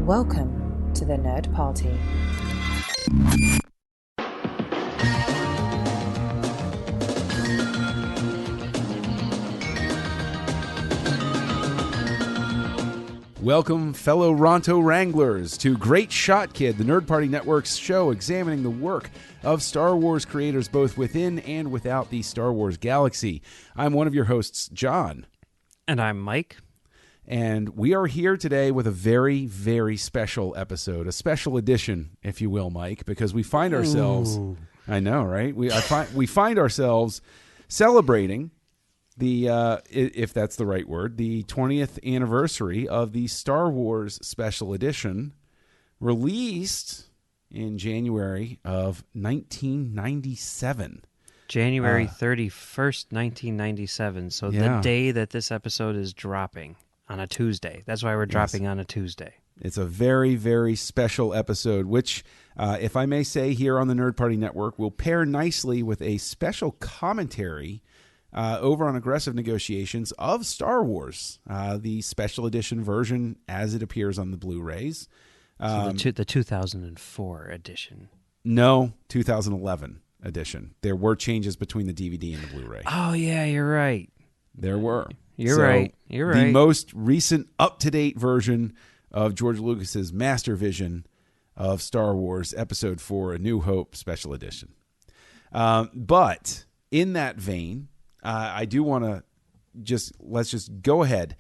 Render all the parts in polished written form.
Welcome to the Nerd Party. Welcome, fellow Ronto Wranglers, to Great Shot Kid, the Nerd Party Network's show examining the work of Star Wars creators both within and without the Star Wars galaxy. I'm one of your hosts, John. And I'm Mike. And we are here today with a very, very special episode, a special edition, if you will, Mike, because we find ourselves... Ooh. I know, right? We find ourselves celebrating the, if that's the right word, the 20th anniversary of the Star Wars Special Edition, released in January of 1997. January 31st, 1997. So the day that this episode is dropping on a Tuesday. That's why we're dropping on a Tuesday. It's a very, very special episode, which, if I may say, here on the Nerd Party Network, will pair nicely with a special commentary over on Aggressive Negotiations of Star Wars, the special edition version as it appears on the Blu-rays. So the 2004 edition. No, 2011 edition. There were changes between the DVD and the Blu-ray. Oh, yeah, you're right. There were. You're right. The most recent, up-to-date version of George Lucas's master vision of Star Wars Episode 4, A New Hope Special Edition. But in that vein, I do want to let's just go ahead.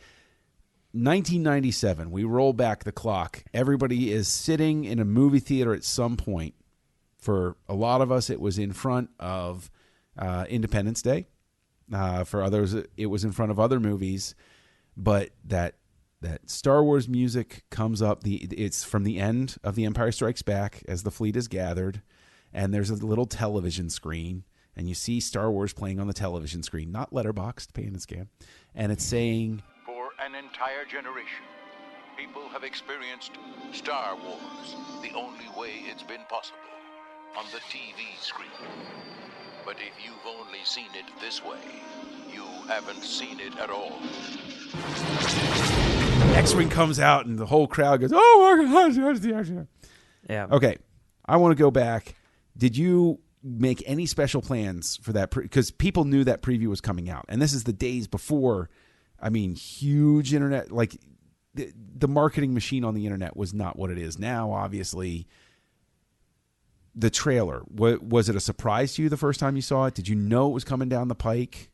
1997, we roll back the clock. Everybody is sitting in a movie theater at some point. For a lot of us, it was in front of Independence Day. For others, it was in front of other movies. But that Star Wars music comes up. It's from the end of The Empire Strikes Back as the fleet is gathered. And there's a little television screen. And you see Star Wars playing on the television screen, not letterboxed, pay and scam. And it's saying... For an entire generation, people have experienced Star Wars the only way it's been possible, on the TV screen. But if you've only seen it this way, you haven't seen it at all. X-Wing comes out and the whole crowd goes, oh my God. Yeah. Okay, I want to go back. Did you make any special plans for that? Because people knew that preview was coming out. And this is the days before, huge internet, like the marketing machine on the internet was not what it is now, obviously. The trailer, was it a surprise to you the first time you saw it? Did you know it was coming down the pike?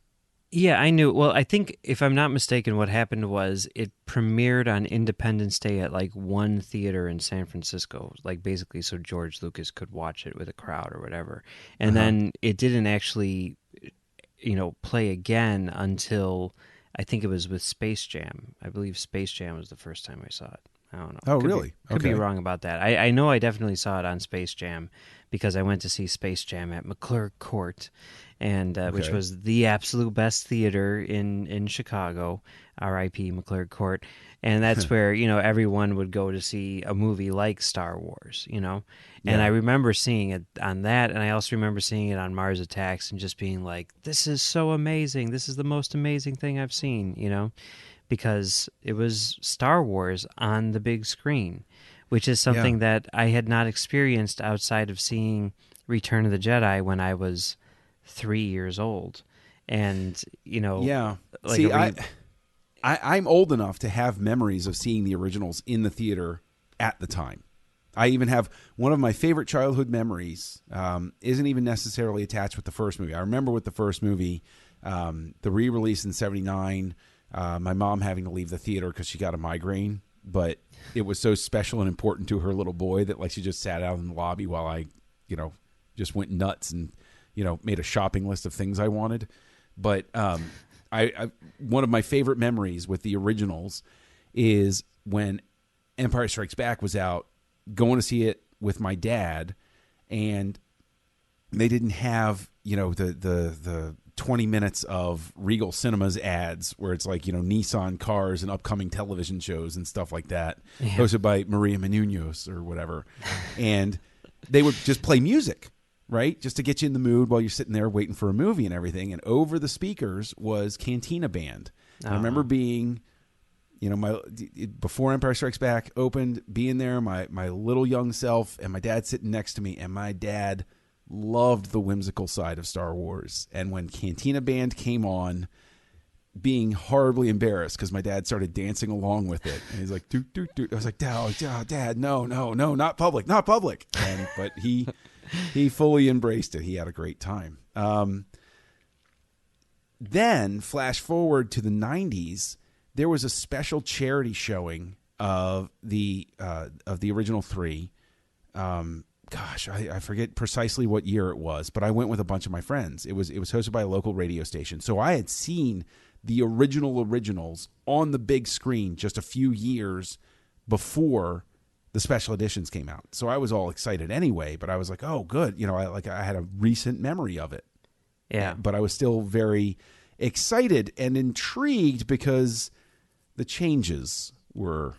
Yeah, I knew. Well, I think, if I'm not mistaken, what happened was it premiered on Independence Day at like one theater in San Francisco, like basically so George Lucas could watch it with a crowd or whatever. And then it didn't actually, play again until I think it was with Space Jam. I believe Space Jam was the first time I saw it. I don't know. Oh, really? Could be wrong about that. I know I definitely saw it on Space Jam because I went to see Space Jam at McClure Court, and which was the absolute best theater in Chicago, R.I.P. McClure Court. And that's where, everyone would go to see a movie like Star Wars, And I remember seeing it on that, and I also remember seeing it on Mars Attacks and just being like, this is so amazing. This is the most amazing thing I've seen, because it was Star Wars on the big screen, which is something that I had not experienced outside of seeing Return of the Jedi when I was 3 years old. And, I'm old enough to have memories of seeing the originals in the theater at the time. I even have one of my favorite childhood memories, isn't even necessarily attached with the first movie. I remember with the first movie, the re-release in 79, my mom having to leave the theater because she got a migraine, but it was so special and important to her little boy that she just sat out in the lobby while I, just went nuts and, made a shopping list of things I wanted. But I one of my favorite memories with the originals is when Empire Strikes Back was out, going to see it with my dad, and they didn't have, the 20 minutes of Regal Cinemas ads where it's like, Nissan cars and upcoming television shows and stuff like that, hosted by Maria Menounos or whatever. And they would just play music, right? Just to get you in the mood while you're sitting there waiting for a movie and everything. And over the speakers was Cantina Band. I remember being, before Empire Strikes Back opened, being there, my little young self, and my dad sitting next to me, and my dad loved the whimsical side of Star Wars. And when Cantina Band came on, being horribly embarrassed because my dad started dancing along with it, and he's like, "Doot doot doot." I was like, "Dad, no, not public." But he fully embraced it. He had a great time. Then flash forward to the 90s. There was a special charity showing of the original three. I forget precisely what year it was, but I went with a bunch of my friends. It was hosted by a local radio station, so I had seen the originals on the big screen just a few years before the special editions came out. So I was all excited anyway. But I was like, oh, good, I had a recent memory of it. Yeah, but I was still very excited and intrigued because the changes were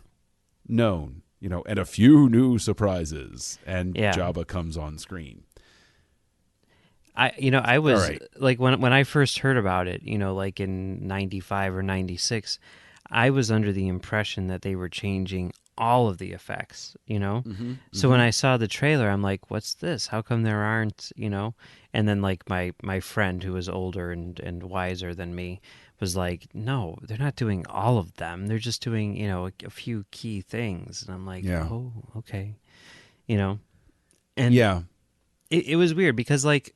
known, and a few new surprises, and Jabba comes on screen. I was right. like, when I first heard about it, like in 95 or 96, I was under the impression that they were changing all of the effects, So when I saw the trailer, I'm like, what's this? How come there aren't, And then like my friend who was older and wiser than me was like, no, they're not doing all of them. They're just doing, a few key things. And I'm like, oh, okay. And it was weird because like,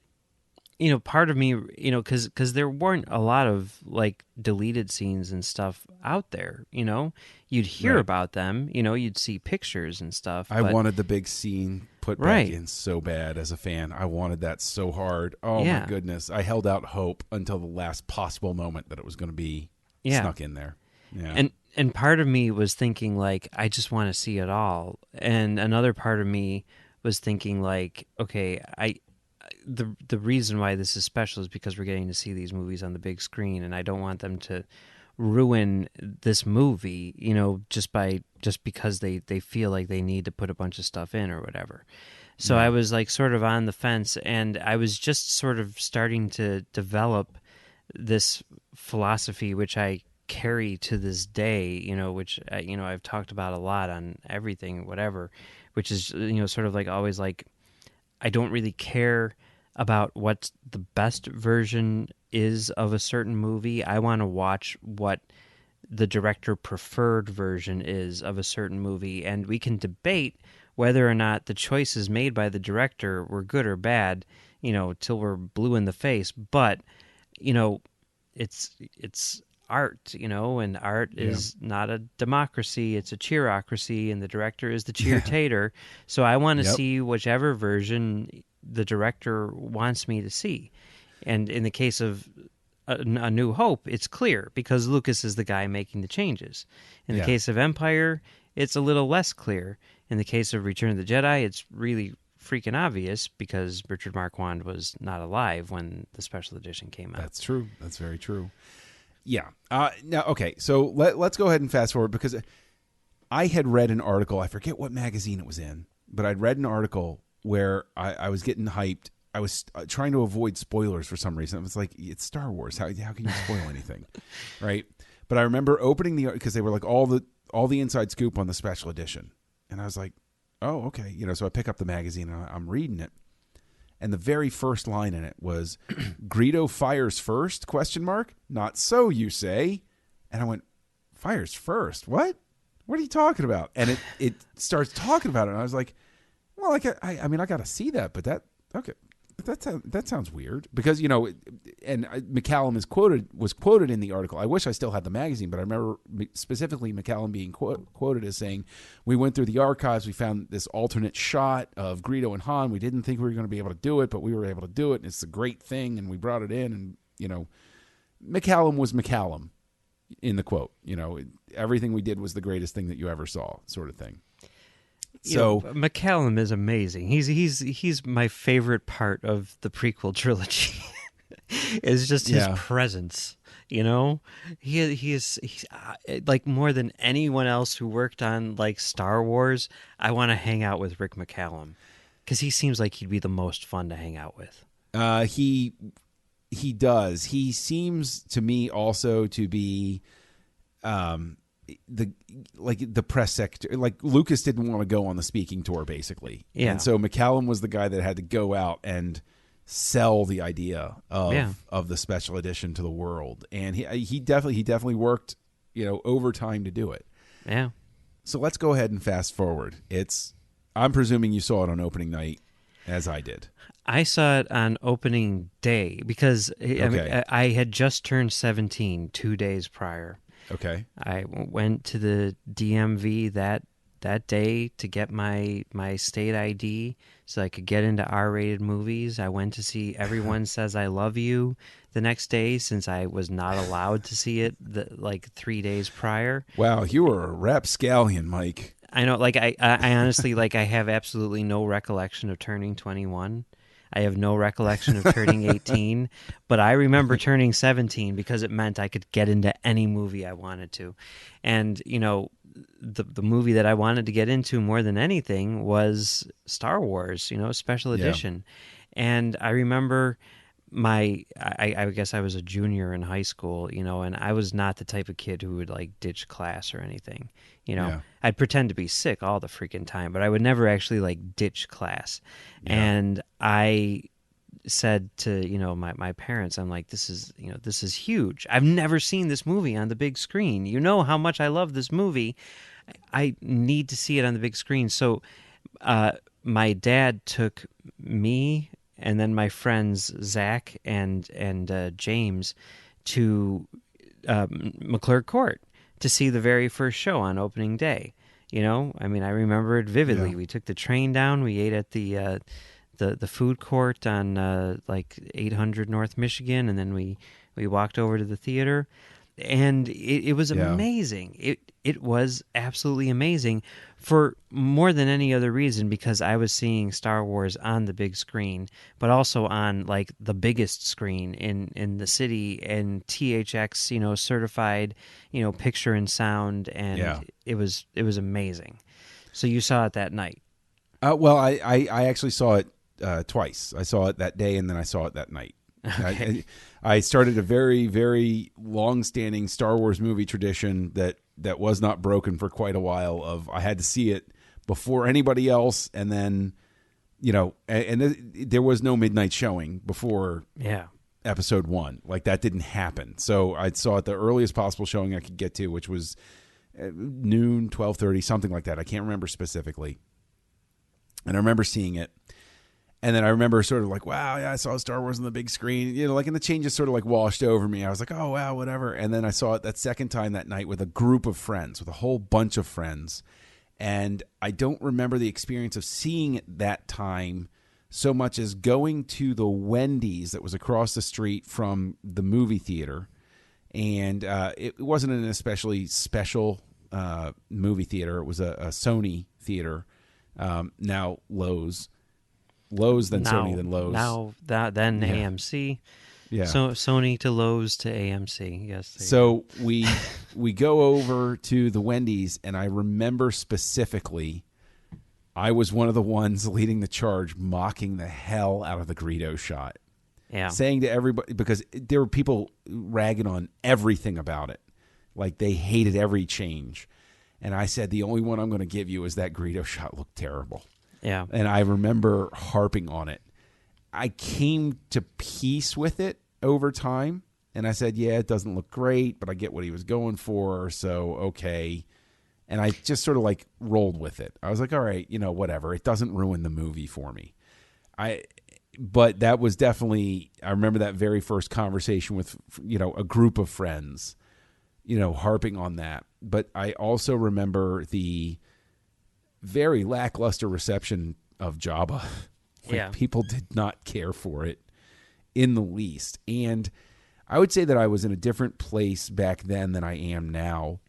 part of me, because there weren't a lot of like deleted scenes and stuff out there, you'd hear about them, you'd see pictures and stuff. I wanted the big scene put back in so bad as a fan. I wanted that so hard. Oh my goodness. I held out hope until the last possible moment that it was going to be snuck in there. Yeah. And part of me was thinking like, I just want to see it all. And another part of me was thinking like, okay, the reason why this is special is because we're getting to see these movies on the big screen, and I don't want them to ruin this movie, just because they feel like they need to put a bunch of stuff in or whatever. So I was like sort of on the fence, and I was just sort of starting to develop this philosophy, which I carry to this day, which I've talked about a lot on everything, whatever, which is sort of like always like, I don't really care about what the best version is of a certain movie. I want to watch what the director preferred version is of a certain movie, and we can debate whether or not the choices made by the director were good or bad, till we're blue in the face. But, it's art, and art is not a democracy, it's a cheerocracy, and the director is the cheer-tater. So I want to see whichever version the director wants me to see. And in the case of A New Hope, it's clear because Lucas is the guy making the changes. In the case of Empire, it's a little less clear. In the case of Return of the Jedi, it's really freaking obvious because Richard Marquand was not alive when the special edition came out. That's true. That's very true. Yeah. Now, okay, so let's go ahead and fast forward because I had read an article. I forget what magazine it was in, but I'd read an article where I was getting hyped. I was trying to avoid spoilers for some reason. I was like, it's Star Wars. How can you spoil anything? Right? But I remember opening because they were like all the inside scoop on the special edition. And I was like, oh, okay. So I pick up the magazine and I'm reading it. And the very first line in it was, Greedo fires first, ? Not so, you say. And I went, fires first? What? What are you talking about? And it starts talking about it. And I was like, well, I mean, I got to see that, but that sounds weird because, and McCallum was quoted in the article. I wish I still had the magazine, but I remember specifically McCallum being quoted as saying, we went through the archives, we found this alternate shot of Greedo and Han. We didn't think we were going to be able to do it, but we were able to do it, and it's a great thing, and we brought it in, and, McCallum was McCallum in the quote. Everything we did was the greatest thing that you ever saw, sort of thing. So McCallum is amazing. He's my favorite part of the prequel trilogy. Is just his presence. He's like more than anyone else who worked on like Star Wars. I want to hang out with Rick McCallum because he seems like he'd be the most fun to hang out with. He does. He seems to me also to be the press secretary, like Lucas didn't want to go on the speaking tour, basically. Yeah. And so McCallum was the guy that had to go out and sell the idea of the special edition to the world. And he definitely worked, overtime to do it. Yeah. So let's go ahead and fast forward. I'm presuming you saw it on opening night, as I did. I saw it on opening day because I had just turned 17 2 days prior. Okay. I went to the DMV that day to get my state ID so I could get into R-rated movies. I went to see Everyone Says I Love You the next day since I was not allowed to see it 3 days prior. Wow, you were a rapscallion, Mike. I know, I honestly, I have absolutely no recollection of turning 21. I have no recollection of turning 18, but I remember turning 17 because it meant I could get into any movie I wanted to. And, the movie that I wanted to get into more than anything was Star Wars, special edition. Yeah. And I remember I guess I was a junior in high school, and I was not the type of kid who would ditch class or anything. Yeah. I'd pretend to be sick all the freaking time, but I would never actually ditch class. Yeah. And I said to, my parents, I'm like, this is huge. I've never seen this movie on the big screen. You know how much I love this movie. I need to see it on the big screen. So my dad took me and then my friends Zach and James to McClure Court to see the very first show on opening day. I remember it vividly. Yeah. We took the train down. We ate at the food court on 800 North Michigan, and then we walked over to the theater. And it was amazing. It was absolutely amazing for more than any other reason, because I was seeing Star Wars on the big screen, but also on the biggest screen in the city, and THX, certified, picture and sound, and it was amazing. So you saw it that night? Well, I actually saw it twice. I saw it that day, and then I saw it that night. Okay. I started a very, very long-standing Star Wars movie tradition that was not broken for quite a while. Of I had to see it before anybody else, and then there was no midnight showing before Episode 1. That didn't happen. So I saw it the earliest possible showing I could get to, which was noon, 12:30, something like that. I can't remember specifically. And I remember seeing it. And then I remember sort of wow, yeah, I saw Star Wars on the big screen, and the changes sort of washed over me. I was like, oh, wow, whatever. And then I saw it that second time that night with a group of friends, with a whole bunch of friends. And I don't remember the experience of seeing it that time so much as going to the Wendy's that was across the street from the movie theater. And it wasn't an especially special movie theater. It was a Sony theater, now Lowe's, then Sony, then Lowe's. Then AMC. Yeah. So Sony to Lowe's to AMC. Yes. So we go over to the Wendy's, and I remember specifically, I was one of the ones leading the charge, mocking the hell out of the Greedo shot. Yeah. Saying to everybody, because there were people ragging on everything about it, they hated every change, and I said the only one I'm going to give you is that Greedo shot looked terrible. Yeah. And I remember harping on it. I came to peace with it over time, and I said, yeah, it doesn't look great, but I get what he was going for, so okay. And I just sort of rolled with it. I was like, all right, whatever. It doesn't ruin the movie for me. But that was definitely, I remember that very first conversation with, a group of friends, harping on that. But I also remember the very lackluster reception of Jabba. People did not care for it in the least. And I would say that I was in a different place back then than I am now,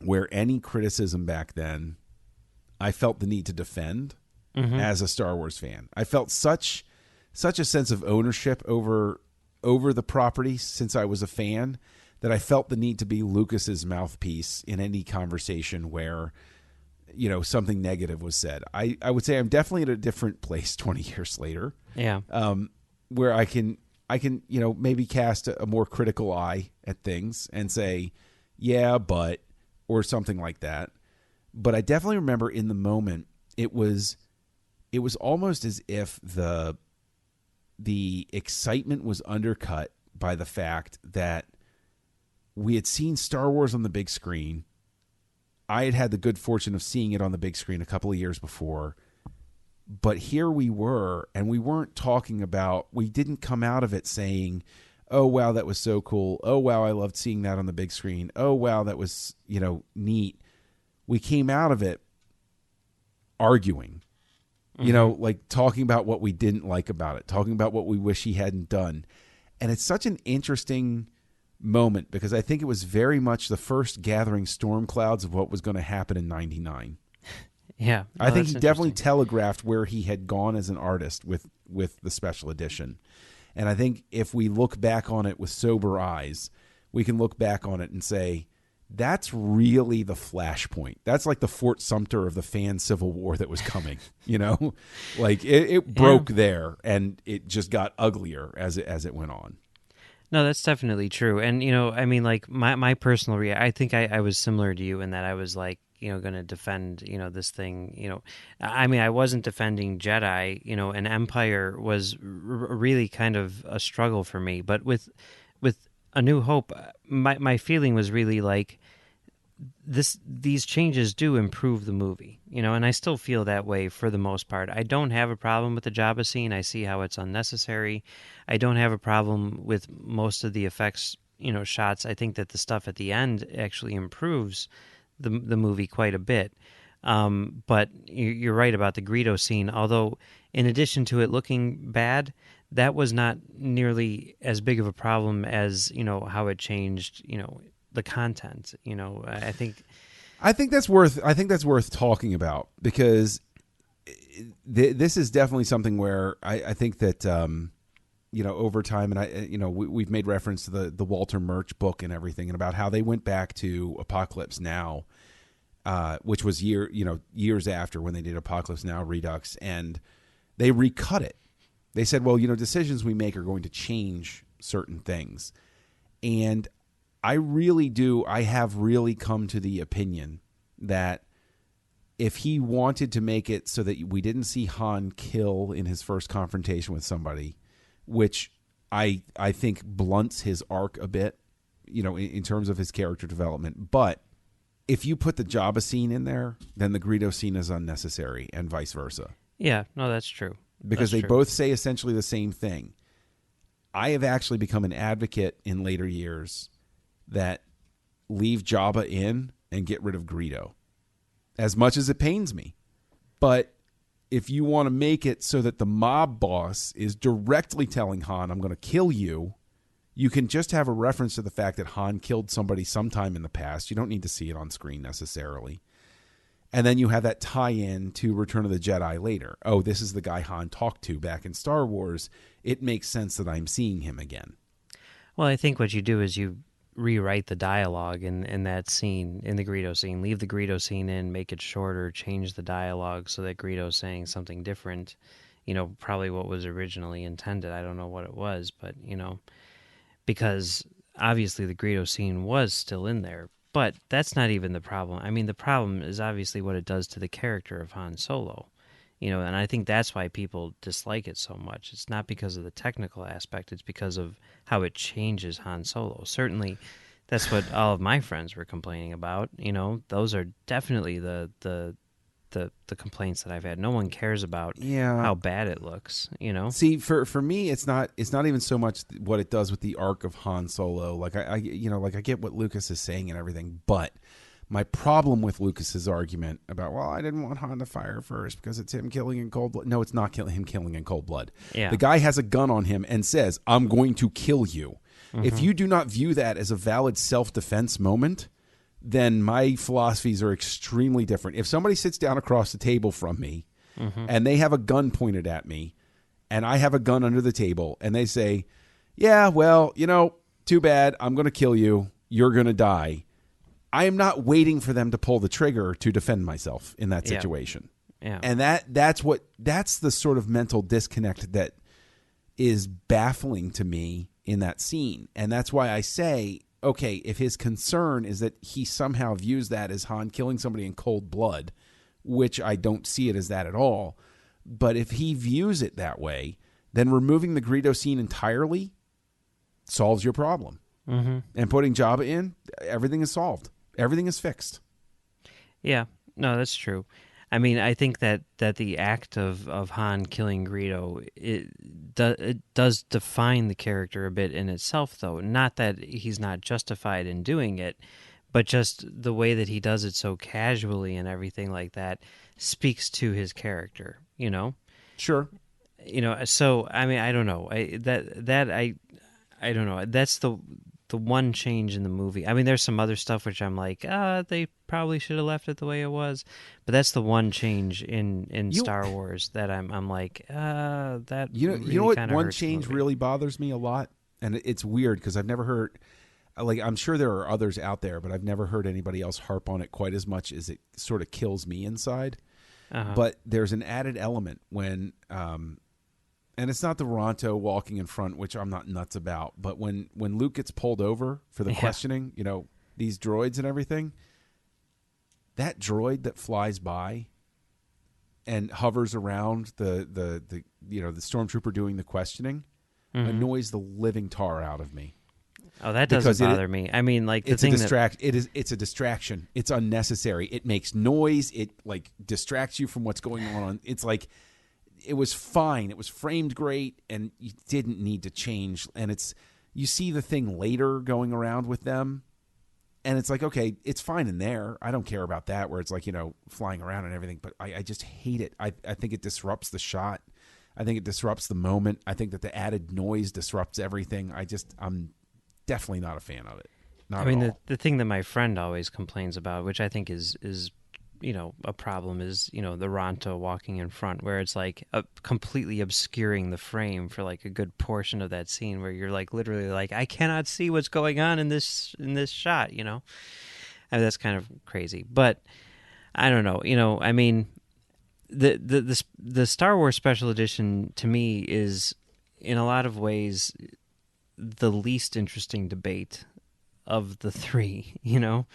where any criticism back then, I felt the need to defend as a Star Wars fan. I felt such a sense of ownership over the property since I was a fan, that I felt the need to be Lucas's mouthpiece in any conversation where something negative was said. I would say I'm definitely at a different place 20 years later. Yeah. Where I can maybe cast a more critical eye at things and say, yeah, but or something like that. But I definitely remember in the moment, it was almost as if the excitement was undercut by the fact that we had seen Star Wars on the big screen. I had had the good fortune of seeing it on the big screen a couple of years before. But here we were, and we didn't come out of it saying, oh, wow, that was so cool. Oh, wow, I loved seeing that on the big screen. Oh, wow, that was, neat. We came out of it arguing, like talking about what we didn't like about it, talking about what we wish he hadn't done. And it's such an interesting moment because I think it was very much the first gathering storm clouds of what was going to happen in 99. Yeah. I think he definitely telegraphed where he had gone as an artist with the special edition. And I think if we look back on it with sober eyes, we can look back on it and say, that's really the flashpoint. That's like the Fort Sumter of the fan civil war that was coming, like it broke there and it just got uglier as it went on. No, that's definitely true. And, like my personal I think I was similar to you in that I was like, going to defend, this thing, I wasn't defending Jedi, and Empire was really kind of a struggle for me. But with A New Hope, my feeling was really like these changes do improve the movie, and I still feel that way for the most part. I don't have a problem with the Jabba scene. I see how it's unnecessary. I don't have a problem with most of the effects, shots. I think that the stuff at the end actually improves the movie quite a bit. But you're right about the Greedo scene, although in addition to it looking bad, that was not nearly as big of a problem as, how it changed, the content. I think that's worth talking about because this is definitely something where I think that, over time, and we've made reference to the Walter Murch book and everything, and about how they went back to Apocalypse Now, which was years after when they did Apocalypse Now Redux, and they recut it. They said, well, decisions we make are going to change certain things. And I have really come to the opinion that if he wanted to make it so that we didn't see Han kill in his first confrontation with somebody, which I think blunts his arc a bit, in terms of his character development. But if you put the Jabba scene in there, then the Greedo scene is unnecessary and vice versa. Yeah, no, that's true. Because they both say essentially the same thing. I have actually become an advocate in later years that leave Jabba in and get rid of Greedo, as much as it pains me. But if you want to make it so that the mob boss is directly telling Han, I'm going to kill you, you can just have a reference to the fact that Han killed somebody sometime in the past. You don't need to see it on screen necessarily. And then you have that tie-in to Return of the Jedi later. Oh, this is the guy Han talked to back in Star Wars. It makes sense that I'm seeing him again. Well, I think what you do is you rewrite the dialogue in that scene, in the Greedo scene. Leave the Greedo scene in, make it shorter, change the dialogue so that Greedo's saying something different, probably what was originally intended. I don't know what it was, but, because obviously the Greedo scene was still in there. But that's not even the problem. I mean, the problem is obviously what it does to the character of Han Solo. And I think that's why people dislike it so much. It's not because of the technical aspect. It's because of how it changes Han Solo. Certainly, that's what all of my friends were complaining about. Those are definitely the complaints that I've had. No one cares about how bad it looks. See, for me, it's not even so much what it does with the arc of Han Solo. Like I get what Lucas is saying and everything, but my problem with Lucas's argument about, well, I didn't want Han to fire first because it's him killing in cold blood. No, it's not him killing in cold blood. Yeah. The guy has a gun on him and says, I'm going to kill you. Mm-hmm. If you do not view that as a valid self-defense moment, then my philosophies are extremely different. If somebody sits down across the table from me and they have a gun pointed at me and I have a gun under the table and they say, yeah, well, too bad. I'm going to kill you. You're going to die. I am not waiting for them to pull the trigger to defend myself in that situation. Yeah. And that's the sort of mental disconnect that is baffling to me in that scene. And that's why I say, okay, if his concern is that he somehow views that as Han killing somebody in cold blood, which I don't see it as that at all, but if he views it that way, then removing the Greedo scene entirely solves your problem. Mm-hmm. And putting Jabba in, everything is solved. Everything is fixed. Yeah, no, that's true. I mean, I think that the act of Han killing Greedo, it does define the character a bit in itself, though. Not that he's not justified in doing it, but just the way that he does it so casually and everything like that speaks to his character, you know? Sure. You know, so, I mean, I don't know. I don't know. That's the one change in the movie. I mean, there's some other stuff which I'm like, they probably should have left it the way it was. But that's the one change in Star Wars that I'm like, that really you know what? kinda One hurts the change movie. really bothers me a lot, and it's weird because I've never heard. Like, I'm sure there are others out there, but I've never heard anybody else harp on it quite as much as it sort of kills me inside. Uh-huh. But there's an added element when, and it's not the Ronto walking in front, which I'm not nuts about, but when Luke gets pulled over for the questioning, you know, these droids and everything, that droid that flies by and hovers around the stormtrooper doing the questioning annoys the living tar out of me. Oh, that Because doesn't bother me. I mean, like, It's a distraction. It's unnecessary. It makes noise. It like distracts you from what's going on. It's like, it was fine. It was framed great, and you didn't need to change. And you see the thing later going around with them, and it's like, okay, it's fine in there. I don't care about that, where it's like, you know, flying around and everything. But I just hate it. I think it disrupts the shot. I think it disrupts the moment. I think that the added noise disrupts everything. I'm definitely not a fan of it. Not at all. the thing that my friend always complains about, which I think is you know, a problem, is, you know, the Ronto walking in front, where it's like completely obscuring the frame for like a good portion of that scene, where you're like literally like, I cannot see what's going on in this shot, you know. I mean, that's kind of crazy, but I don't know, you know. I mean, the Star Wars Special Edition to me is in a lot of ways the least interesting debate of the three, you know,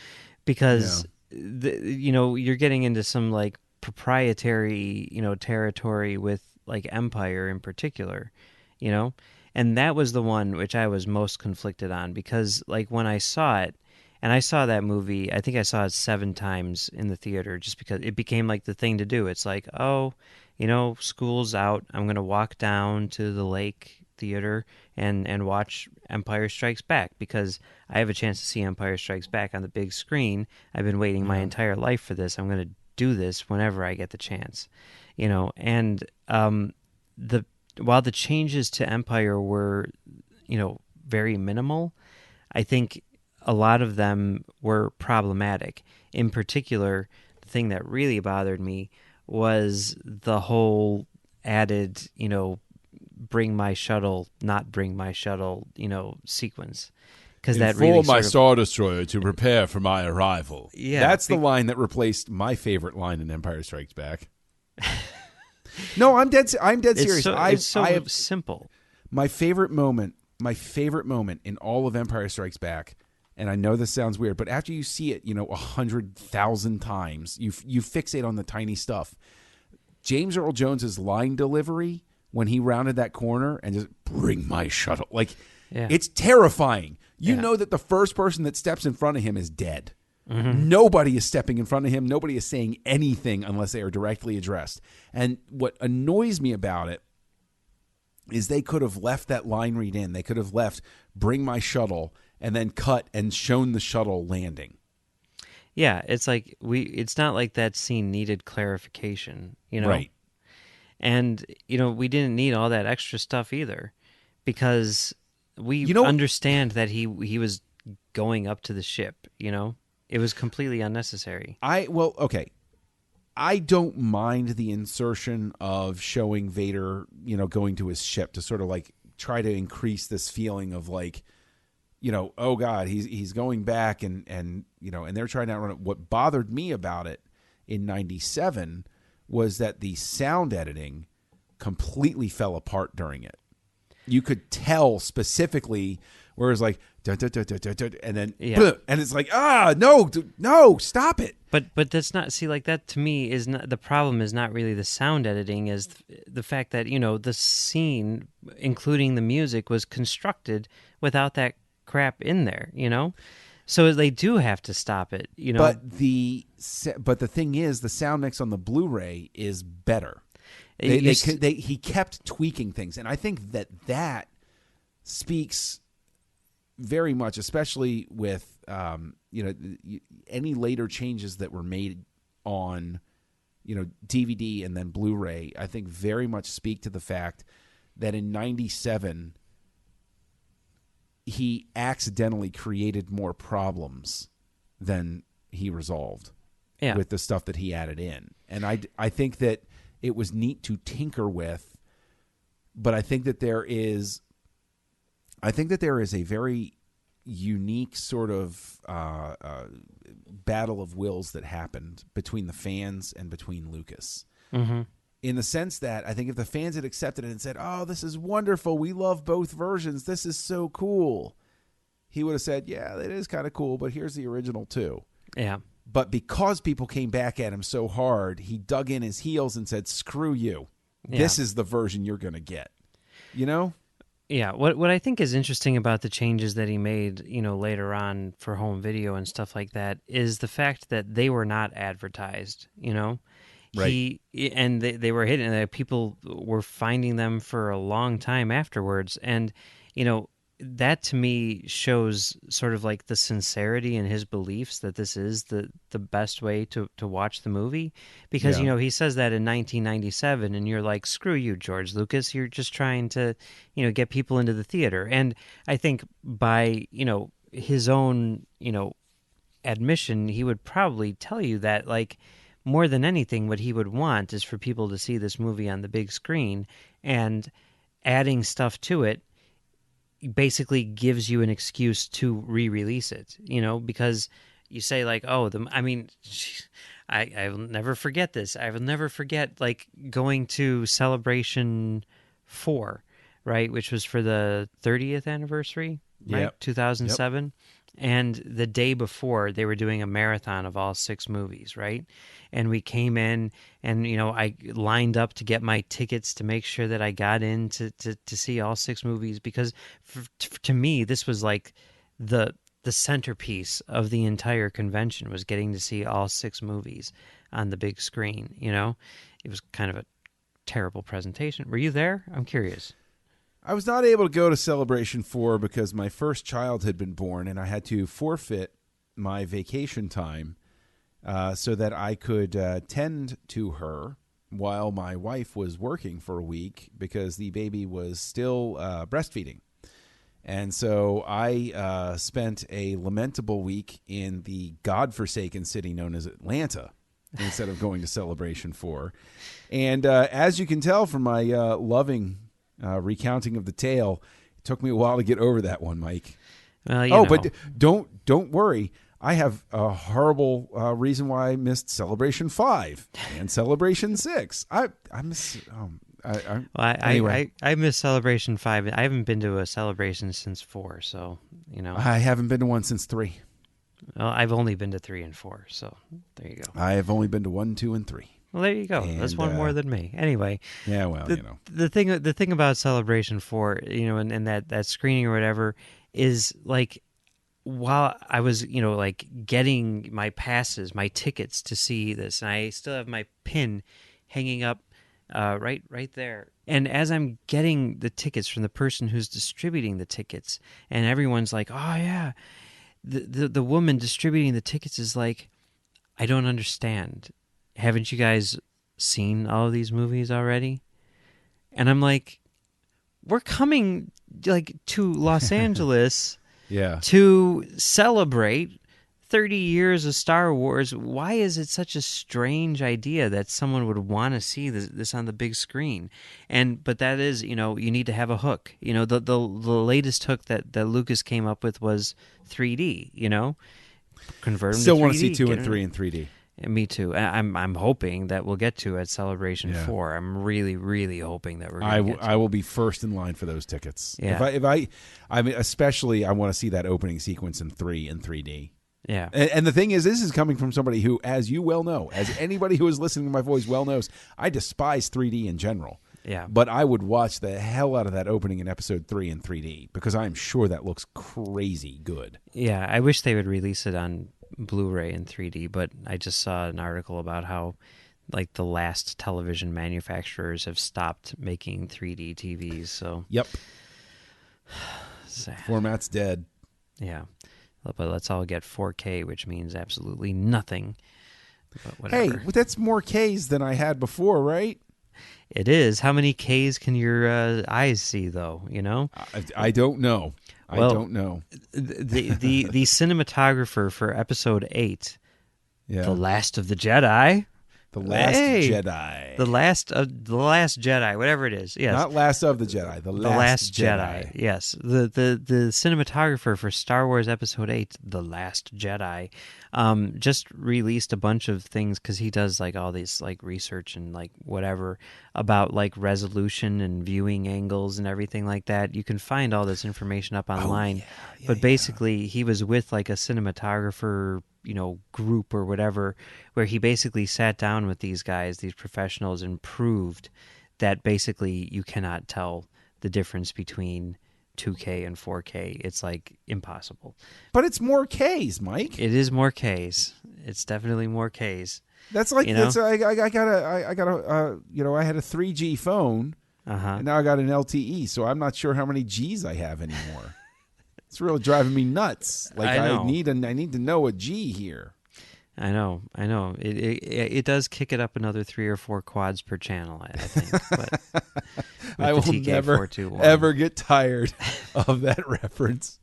because you know, you're getting into some like proprietary, you know, territory with like Empire in particular, you know, and that was the one which I was most conflicted on, because like when I saw it, and I saw that movie, I think I saw it 7 times in the theater, just because it became like the thing to do. It's like, oh, you know, school's out, I'm going to walk down to the lake theater and watch Empire Strikes Back, because I have a chance to see Empire Strikes Back on the big screen. I've been waiting my entire life for this. I'm going to do this whenever I get the chance, you know. And while the changes to Empire were, you know, very minimal, I think a lot of them were problematic. In particular, the thing that really bothered me was the whole added, you know, bring my shuttle, not bring my shuttle, you know, sequence. Because that really Inform my sort of, Star Destroyer to prepare for my arrival. Yeah, that's the line that replaced my favorite line in Empire Strikes Back. No, I'm dead serious. It's so simple. My favorite moment in all of Empire Strikes Back, and I know this sounds weird, but after you see it, you know, 100,000 times, you fixate on the tiny stuff. James Earl Jones's line delivery when he rounded that corner and just bring my shuttle, like, it's terrifying. You know that the first person that steps in front of him is dead. Mm-hmm. Nobody is stepping in front of him. Nobody is saying anything unless they are directly addressed. And what annoys me about it is they could have left that line read in. They could have left bring my shuttle and then cut and shown the shuttle landing. Yeah, it's like it's not like that scene needed clarification, you know? Right. And, you know, we didn't need all that extra stuff either, because we understand that he was going up to the ship, you know? It was completely unnecessary. Okay. I don't mind the insertion of showing Vader, you know, going to his ship to sort of like try to increase this feeling of like, you know, oh God, he's going back and you know, and they're trying to outrun it. What bothered me about it in 97 was that the sound editing completely fell apart during it. You could tell specifically where it's like dun, dun, dun, dun, dun, dun, and then Yeah. and it's like, no, stop it. But that's not, see, like, that to me is not the problem. Is not really the sound editing, is the fact that, the scene, including the music, was constructed without that crap in there, so they do have to stop it, But the thing is, the sound mix on the Blu-ray is better. He kept tweaking things, and I think that speaks very much, especially with any later changes that were made on DVD and then Blu-ray. I think very much speak to the fact that in '97 he accidentally created more problems than he resolved with the stuff that he added in, and I think that it was neat to tinker with, but I think that there is a very unique sort of battle of wills that happened between the fans and between Lucas. Mm-hmm. In the sense that I think if the fans had accepted it and said, "Oh, this is wonderful. We love both versions. This is so cool," he would have said, "Yeah, it is kind of cool, but here's the original too." Yeah. But because people came back at him so hard, he dug in his heels and said, "Screw you. This is the version you're going to get." Yeah, what I think is interesting about the changes that he made, later on for home video and stuff like that, is the fact that they were not advertised, Right. They were hidden, and people were finding them for a long time afterwards, and that to me shows sort of like the sincerity in his beliefs that this is the best way to watch the movie, because he says that in 1997, and you're like, screw you, George Lucas, you're just trying to get people into the theater. And I think by his own admission, he would probably tell you that, like, more than anything, what he would want is for people to see this movie on the big screen, and adding stuff to it basically gives you an excuse to re-release it, because you say, like, I'll never forget this. I will never forget, like, going to Celebration 4, right, which was for the 30th anniversary, right, 2007. Yep. And the day before, they were doing a marathon of all 6 movies, right? And we came in, and I lined up to get my tickets to make sure that I got in to see all 6 movies, because to me, this was like the centerpiece of the entire convention, was getting to see all 6 movies on the big screen. It was kind of a terrible presentation. Were you there? I'm curious. I was not able to go to Celebration 4 because my first child had been born, and I had to forfeit my vacation time so that I could tend to her while my wife was working for a week, because the baby was still breastfeeding. And so I spent a lamentable week in the godforsaken city known as Atlanta instead of going to Celebration 4. And as you can tell from my loving recounting of the tale, it took me a while to get over that one, Mike. Well, but don't worry. I have a horrible reason why I missed Celebration 5 and Celebration 6. Anyway. I miss Celebration 5. I haven't been to a celebration since 4, so I haven't been to one since 3. Well, I've only been to 3 and 4, so there you go. I have only been to 1, 2, and 3. Well, there you go. And, that's one more than me. Anyway. Yeah, well, the thing about Celebration 4, and that screening or whatever, is like, while I was, like, getting my passes, my tickets to see this, and I still have my pin hanging up right there. And as I'm getting the tickets from the person who's distributing the tickets, and everyone's like, "Oh yeah," the woman distributing the tickets is like, "I don't understand. Haven't you guys seen all of these movies already?" And I'm like, "We're coming, like, to Los Angeles to celebrate 30 years of Star Wars. Why is it such a strange idea that someone would want to see this on the big screen?" But that is, you need to have a hook. The latest hook that Lucas came up with was 3D, convert them Still to 3D. Want to see 2 and 3 in 3D. Me too. I'm hoping that we'll get to at Celebration Yeah. 4. I'm really, really hoping that we're going to get to I will be first in line for those tickets. Yeah. I mean, especially I want to see that opening sequence in 3D. Yeah. And the thing is, this is coming from somebody who, as you well know, as anybody who is listening to my voice well knows, I despise 3D in general. Yeah. But I would watch the hell out of that opening in episode 3 in 3D because I'm sure that looks crazy good. Yeah, I wish they would release it on Blu-ray in 3D, but I just saw an article about how like the last television manufacturers have stopped making 3D TVs, so Yep. sad. Format's dead. Yeah. But let's all get 4K, which means absolutely nothing. But whatever. Hey, that's more Ks than I had before, right? It is. How many Ks can your eyes see, though? You know, I don't know. Well, I don't know. The cinematographer for Episode 8, Yeah. The Last of the Jedi. The Last Jedi. The Last Jedi, whatever it is. Yes. Not Last of the Jedi. The Last Jedi. Yes. The cinematographer for Star Wars Episode 8, The Last Jedi, just released a bunch of things because he does like all these like research and like whatever about like resolution and viewing angles and everything like that. You can find all this information up online. But basically he was with like a cinematographer, you know, group or whatever, where he basically sat down with these guys, these professionals, and proved that basically you cannot tell the difference between 2K and 4K. It's like impossible. But it's more Ks, Mike. It is more Ks. It's definitely more Ks. That's like, you know? I got a you know, I had a 3G phone, and now I got an LTE, so I'm not sure how many Gs I have anymore. It's really driving me nuts. Like I need to know a G here. I know. It does kick it up another 3 or 4 quads per channel, I think. But I will never ever get tired of that reference.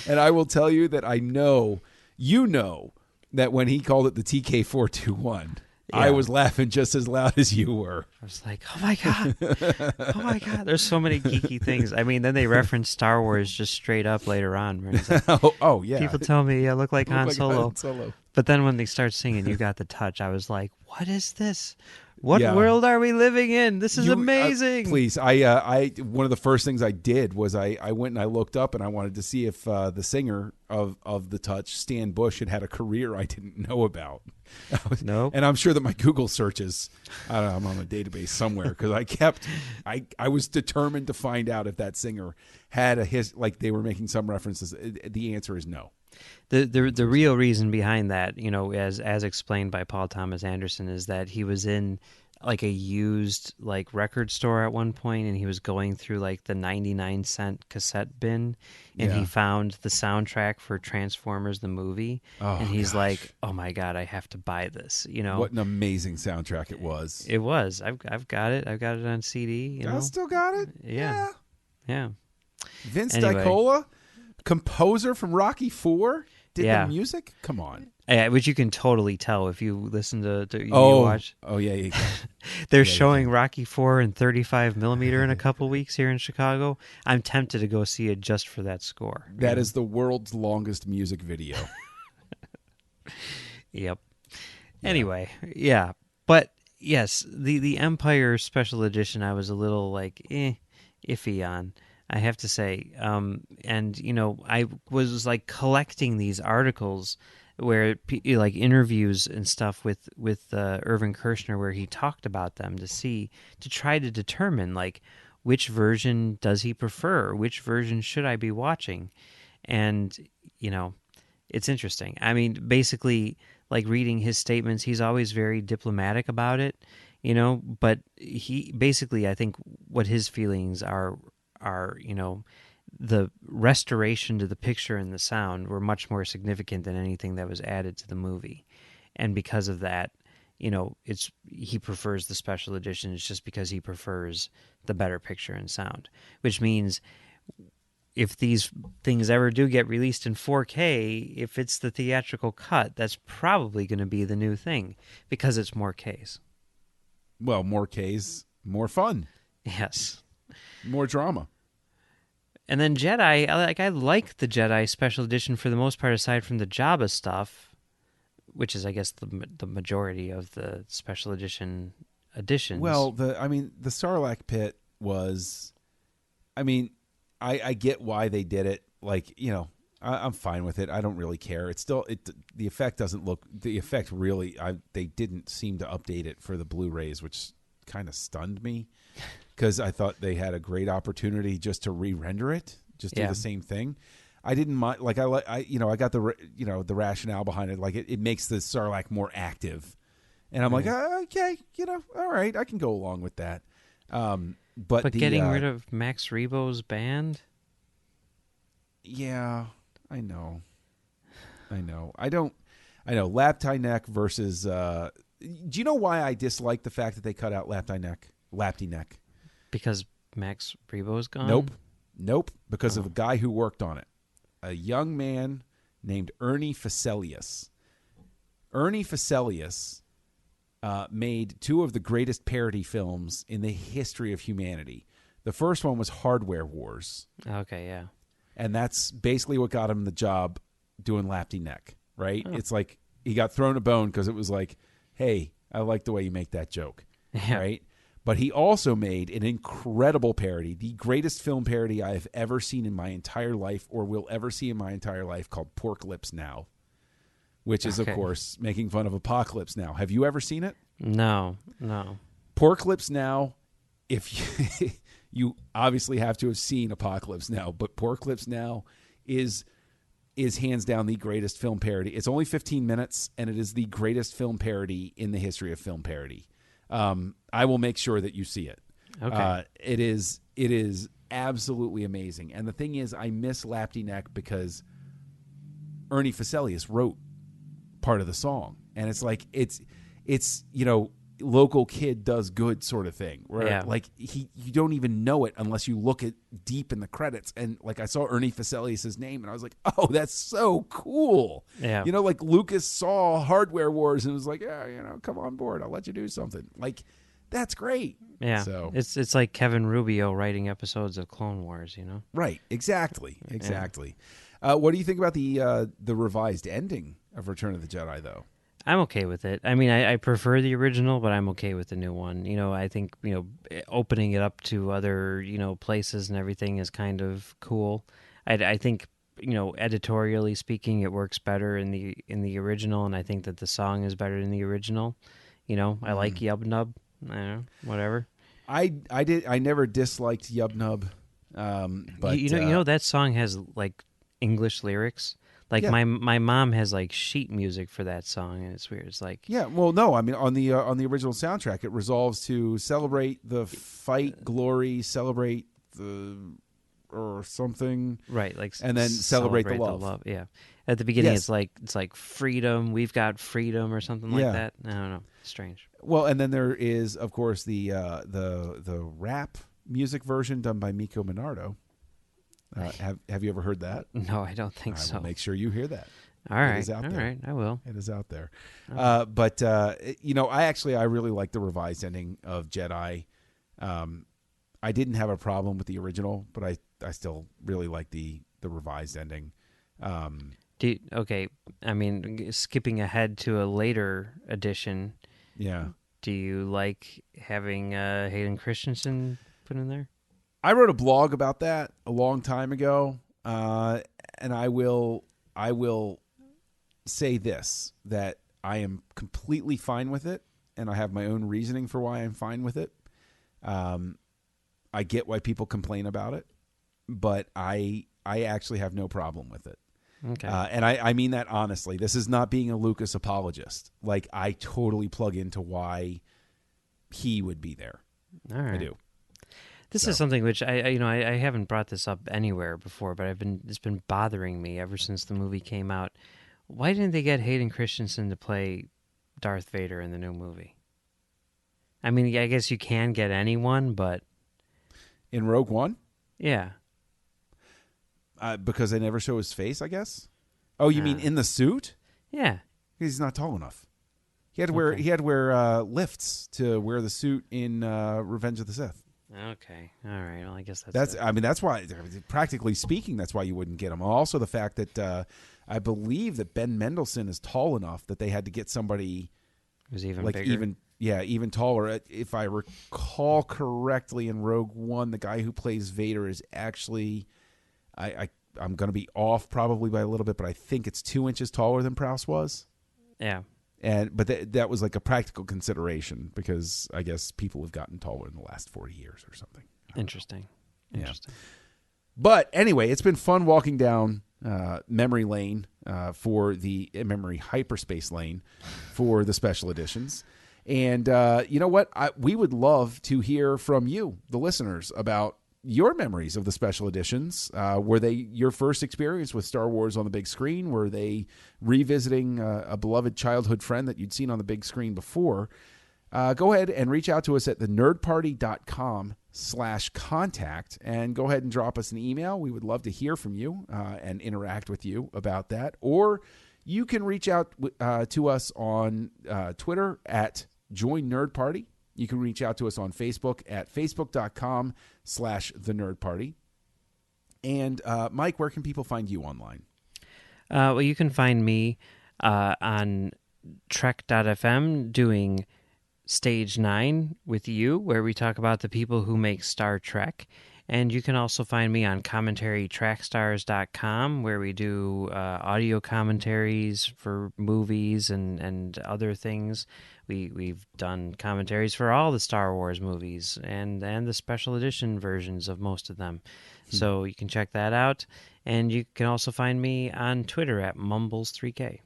And I will tell you that I know, you know, that when he called it the TK421, I was laughing just as loud as you were. I was like, oh my God. There's so many geeky things. I mean, then they reference Star Wars just straight up later on. Where it's like, oh, yeah. People tell me I look like Han Solo. Han Solo. But then when they start singing You Got the Touch, I was like, what is this? What world are we living in? This is amazing. Please, I one of the first things I did was I went and I looked up and I wanted to see if the singer of the Touch, Stan Bush, had a career I didn't know about. Nope. And I'm sure that my Google searches, I don't know, I'm on a database somewhere because I was determined to find out if that singer had like they were making some references. The answer is no. The real reason behind that, you know, as explained by Paul Thomas Anderson, is that he was in like a used like record store at one point, and he was going through like the 99-cent cassette bin, and he found the soundtrack for Transformers the movie, and he's like, "Oh my God, I have to buy this!" You know, what an amazing soundtrack it was. It was. I've got it. I've got it on CD. You know, still got it. Yeah. Vince Anyway. DiCola, composer from Rocky IV, did the music. Come on. Which you can totally tell if you listen to you watch. Oh yeah. They're showing Rocky IV in 35 millimeter in a couple weeks here in Chicago. I'm tempted to go see it just for that score. That is the world's longest music video. Yep. Anyway, yeah. But yes, the Empire Special Edition I was a little like iffy on, I have to say. And you know, I was like collecting these articles where like interviews and stuff with Irvin Kershner, where he talked about them to try to determine like which version does he prefer, which version should I be watching. And you know, it's interesting. I mean, basically, like reading his statements, he's always very diplomatic about it, you know, but he basically, I think what his feelings are, you know, the restoration to the picture and the sound were much more significant than anything that was added to the movie. And because of that, you know, he prefers the special editions just because he prefers the better picture and sound, which means if these things ever do get released in 4K, if it's the theatrical cut, that's probably going to be the new thing because it's more Ks. Well, more Ks, more fun. Yes. More drama. And then Jedi, I like the Jedi Special Edition for the most part, aside from the Jabba stuff, which is, I guess, the majority of the special edition editions. Well, the Sarlacc pit was, I get why they did it. Like, I'm fine with it. I don't really care. It's still the effect doesn't look the effect really. They didn't seem to update it for the Blu-rays, which kind of stunned me because I thought they had a great opportunity just to re-render it, just do the same thing. I didn't mind. Like I got the rationale behind it. Like it makes the Sarlacc more active, and I'm like, okay, all right, I can go along with that. But getting rid of Max Rebo's band. Yeah, I know. I know. Laptie Neck versus. Do you know why I dislike the fact that they cut out Laptie Neck? Because Max Rebo's gone? Nope. Because of a guy who worked on it. A young man named Ernie Facelius. Ernie Facelius made two of the greatest parody films in the history of humanity. The first one was Hardware Wars. Okay, yeah. And that's basically what got him the job doing Laptie Neck, right? Oh. It's like he got thrown a bone because it was like, hey, I like the way you make that joke, right? But he also made an incredible parody, the greatest film parody I have ever seen in my entire life or will ever see in my entire life, called Pork Lips Now, which is, of course, making fun of Apocalypse Now. Have you ever seen it? No. Pork Lips Now, if you obviously have to have seen Apocalypse Now, but Pork Lips Now is hands down the greatest film parody. It's only 15 minutes, and it is the greatest film parody in the history of film parody. I will make sure that you see it. Okay. It is absolutely amazing. And the thing is, I miss Laptie Neck because Ernie Facelius wrote part of the song, and it's like it's local kid does good sort of thing where you don't even know it unless you look at deep in the credits. And like I saw Ernie Facelius' name and I was like, oh, that's so cool. Yeah. Like Lucas saw Hardware Wars and was like, yeah, come on board. I'll let you do something. Like, that's great. Yeah. So it's like Kevin Rubio writing episodes of Clone Wars, Right. Exactly. Yeah. What do you think about the revised ending of Return of the Jedi though? I'm okay with it. I mean, I prefer the original, but I'm okay with the new one. I think, opening it up to other, places and everything is kind of cool. I think, editorially speaking, it works better in the original, and I think that the song is better in the original. I like Yub Nub. I don't know, whatever. I never disliked Yub Nub. But that song has like English lyrics. Like my mom has like sheet music for that song, and it's weird. It's like no, I mean on the original soundtrack, it resolves to celebrate the fight, glory, celebrate the or something, right? Like and then celebrate the love. Yeah, at the beginning, it's like freedom. We've got freedom or something like that. I don't know. Strange. Well, and then there is, of course, the rap music version done by Miko Minardo. Have you ever heard that? No, I don't think so. Will make sure you hear that. All right. It is out there. All right, I will. It is out there. Okay. But I really like the revised ending of Jedi. I didn't have a problem with the original, but I still really like the revised ending. Okay, I mean, skipping ahead to a later edition. Yeah. Do you like having Hayden Christensen put in there? I wrote a blog about that a long time ago, and I will say this, that I am completely fine with it, and I have my own reasoning for why I'm fine with it. I get why people complain about it, but I actually have no problem with it. Okay. And I mean that honestly. This is not being a Lucas apologist. Like, I totally plug into why he would be there. All right. I do. This is something which I haven't brought this up anywhere before, but it's been bothering me ever since the movie came out. Why didn't they get Hayden Christensen to play Darth Vader in the new movie? I mean, I guess you can get anyone, but in Rogue One? Yeah. Because they never show his face, I guess. Oh, you mean in the suit? Yeah. He's not tall enough. He had to wear lifts to wear the suit in Revenge of the Sith. Okay. All right. Well, I guess That's why, practically speaking, that's why you wouldn't get him. Also, the fact that I believe that Ben Mendelsohn is tall enough that they had to get somebody who's even like bigger. even taller. If I recall correctly, in Rogue One, the guy who plays Vader is actually, I'm going to be off probably by a little bit, but I think it's 2 inches taller than Prowse was. Yeah. But that was like a practical consideration because I guess people have gotten taller in the last 40 years or something. Interesting. Interesting. But anyway, it's been fun walking down memory lane for the memory hyperspace lane for the special editions. And you know what? We would love to hear from you, the listeners, about your memories of the special editions. Were they your first experience with Star Wars on the big screen? Were they revisiting a beloved childhood friend that you'd seen on the big screen before? Go ahead and reach out to us at thenerdparty.com/contact and go ahead and drop us an email. We would love to hear from you and interact with you about that. Or you can reach out to us on Twitter at Join Nerd Party. You can reach out to us on Facebook at facebook.com/thenerdparty. And Mike, where can people find you online? Well, you can find me on Trek.fm doing Stage 9 with you, where we talk about the people who make Star Trek. And you can also find me on commentarytrackstars.com, where we do audio commentaries for movies and other things. We've done commentaries for all the Star Wars movies and the special edition versions of most of them. So you can check that out. And you can also find me on Twitter at Mumbles3K.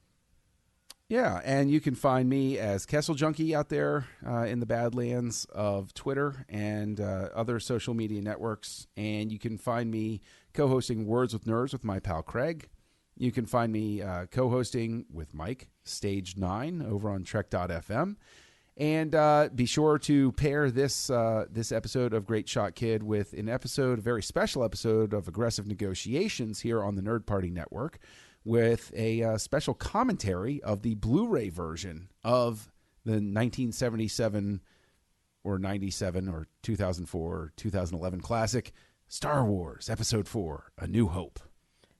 Yeah, and you can find me as Kessel Junkie out there in the Badlands of Twitter and other social media networks. And you can find me co-hosting Words with Nerds with my pal Craig. You can find me co-hosting with Mike, Stage 9, over on Trek.fm. And be sure to pair this episode of Great Shot Kid with a very special episode of Aggressive Negotiations here on the Nerd Party Network, with a special commentary of the Blu-ray version of the 1977 or 97 or 2004 or 2011 classic Star Wars Episode 4, A New Hope.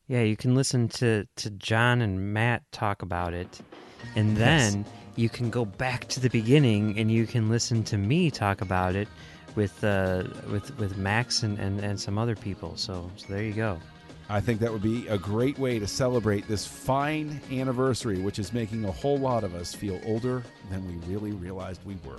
Yeah, you can listen to John and Matt talk about it, and then you can go back to the beginning and you can listen to me talk about it with Max and some other people. So there you go. I think that would be a great way to celebrate this fine anniversary, which is making a whole lot of us feel older than we really realized we were.